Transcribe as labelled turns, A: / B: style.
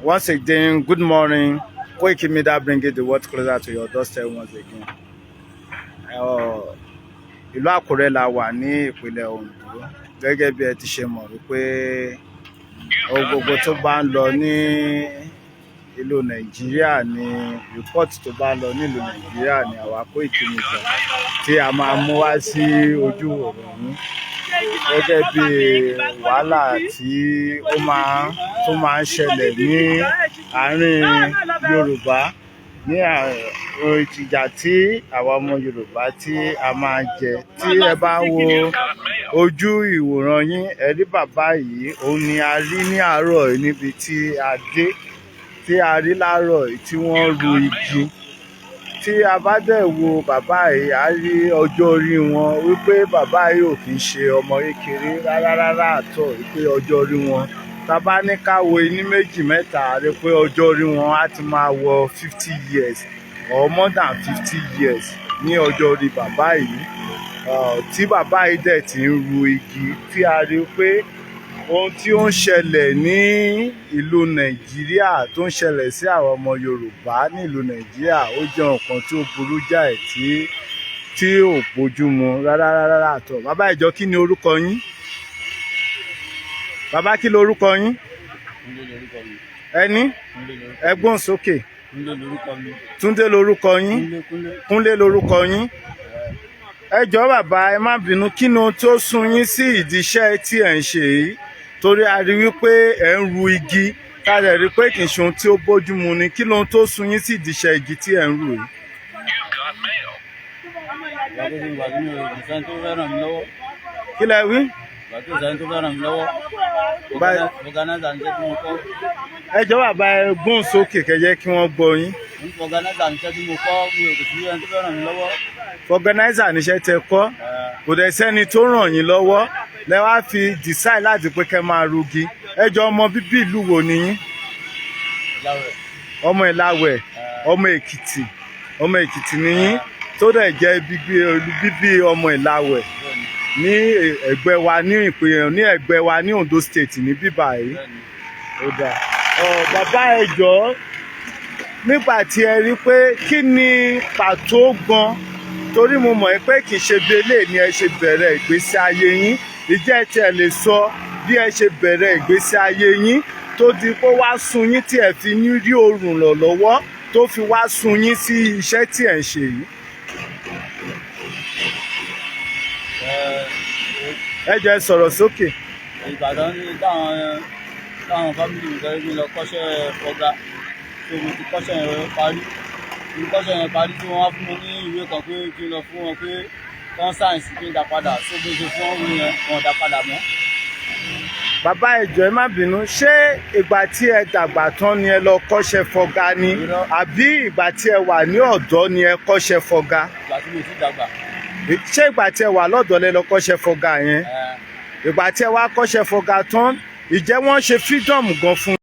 A: Once again, good morning. Koikimedia bringing the world closer to your doorstep once again. Ìlú Àkúrẹ́ la wà ní ìpínlẹ̀ Ondo. Gẹ́gẹ́ bí ẹ ti ṣe mọ̀ wípé ohun gbogbo tó bá ń lọ ní ìlú Nàìjíríà ni report tó bá ń lọ nílùú Nàìjíríà ni àwa Koikimedia tí a máa mú wá sí ojú òòrùn gẹ́gẹ́ bí wàhálà tí ó máa ń ṣẹlẹ̀ ní àárín Yorùbá ní ìjà tí àwa ọmọ Yorùbá tí a máa jẹ. Tí ẹ bá wo ojú ìwòran yín, ẹ rí bàbá yìí, òun ni a rí ní àárọ̀ níbi tí a dé, tí a rí láàárọ̀ tí wọ́n ru igi. Tí a bá dẹ̀ wo bàbá yìí, a rí ọjọ́ orí wọn wípé bàbá yìí ò kì í ṣe ọmọ kékeré rárá àtọ̀, wípé ọjọ́ orí wọn tá bá ní ká wo ní méjì mẹ́ta, a rí pé ọjọ́ orí wọn á ti máa wọ 50 years or more than 50 years ní ọjọ́ orí bàbá yìí. Tí bàbá yìí dẹ̀ ti ń ru igi, tí a rí pé ohun tí ó ń ṣẹlẹ̀ ní ìlú Nàìjíríà tó ń ṣẹlẹ̀ sí àwọn ọmọ Yorùbá ní ìlú Nàìjíríà ó jẹ́ nǹkan tí ó burú jáì tí ò bójúmu rárá àtọ̀. Bàbá ìjọ, kí ni orúkọ yín? Bàbá, kí lorúkọ yín? Ẹni ẹgbọ́n sókè. Túndé lorúkọ yín? Kúnlé lorúkọ yín? Ẹ jọ̀ọ́ bàbá, ẹ má bínú, kí ni ohun tó sún yín sí ìdí iṣẹ́ tí ẹ̀ ń ṣe yìí? Torí a rí wípé ẹ̀ ń ru igi, ká lè rí pé kì í ṣe ohun tí ó bójúmu ni. Kí ni ohun tó sún yín sí ìdí iṣẹ́ igi tí ẹ̀ ń rù yìí? Kí lẹ wí? Ẹ jọ̀ọ́ bàbá, ẹ gbóhùn sókè kẹjẹ kí wọ́n gbọ́ yín. Fọgànáìsà níṣẹ́ tẹ́ kọ́, kò dẹ̀ sẹ́ni tó ràn yín lọ́wọ́, lẹ wá fi decide láti pé kẹ́ máa rugi. Ẹ jọ̀ọ́, ọmọ bíbí ìlú wo ni yín? Ọmọ Ìlàwẹ̀, ọmọ Èkìtì ni yín, tó dẹ̀ jẹ́ bíbí ọmọ Ìlàwẹ̀ ní ẹ̀gbẹ́ wa ní ẹ̀gbẹ́ wa ní Ondo State ní bíbá yìí. Ó dáa. Bàbá ẹ jọ̀ọ́, nígbà tí ẹ rí pé kí ni pàtó gan, torí mo mọ̀ pé kì í ṣe bí eléyìí ni ẹ ṣe bẹ̀rẹ̀ ìgbésí ayé yín. Ìjẹ́ tí ẹ lè sọ bí ẹ ṣe bẹ̀rẹ̀ ìgbésí ayé yín tó di pé wá sún yín tí ẹ fi ní rí oòrùn lọ lọ́wọ́ tó fi wá sún yín sí iṣẹ́ tí ẹ ń ṣe yìí? Ẹ jẹ́ sọ̀rọ̀ sókè.
B: Ìbàdàn ní táwọn fámìlì mi fẹ́ẹ́ gbé lọ kọ́ṣẹ́ fọ́gá, tó mo ti kọ́ṣẹ́ yẹn parí. Mo kọ́ṣẹ́ yẹn parí tí wọ́n wá fún mi ní ìwé kan pé kí n lọ fún wọn pé wọ́n sáyẹ̀nsì kí n dá padà, tó bó ṣe fún wọn yẹn wọn dá padà mọ́.
A: Bàbá ẹ jọ̀ọ́, ẹ má bínú, ṣé ìgbà tí ẹ dàgbà tán ni ẹ lọ kọ́ṣẹ́ fọ́gá ni, àbí ìgbà tí ẹ wà ní ọ̀dọ́ ni ẹ kọ́ṣẹ́ fọ́gá?
B: Ìgbà tí mo ti dàgbà.
A: Ṣé ìgbà tí ẹ wà lọ́dọ̀ lẹ lọ kọ́ṣẹ́ fọ́gá yẹn? Ìgbà tí ẹ wá kọ́ṣẹ́ fọ́gá tán, ìjẹ́ wọ́n ṣe freedom gan fún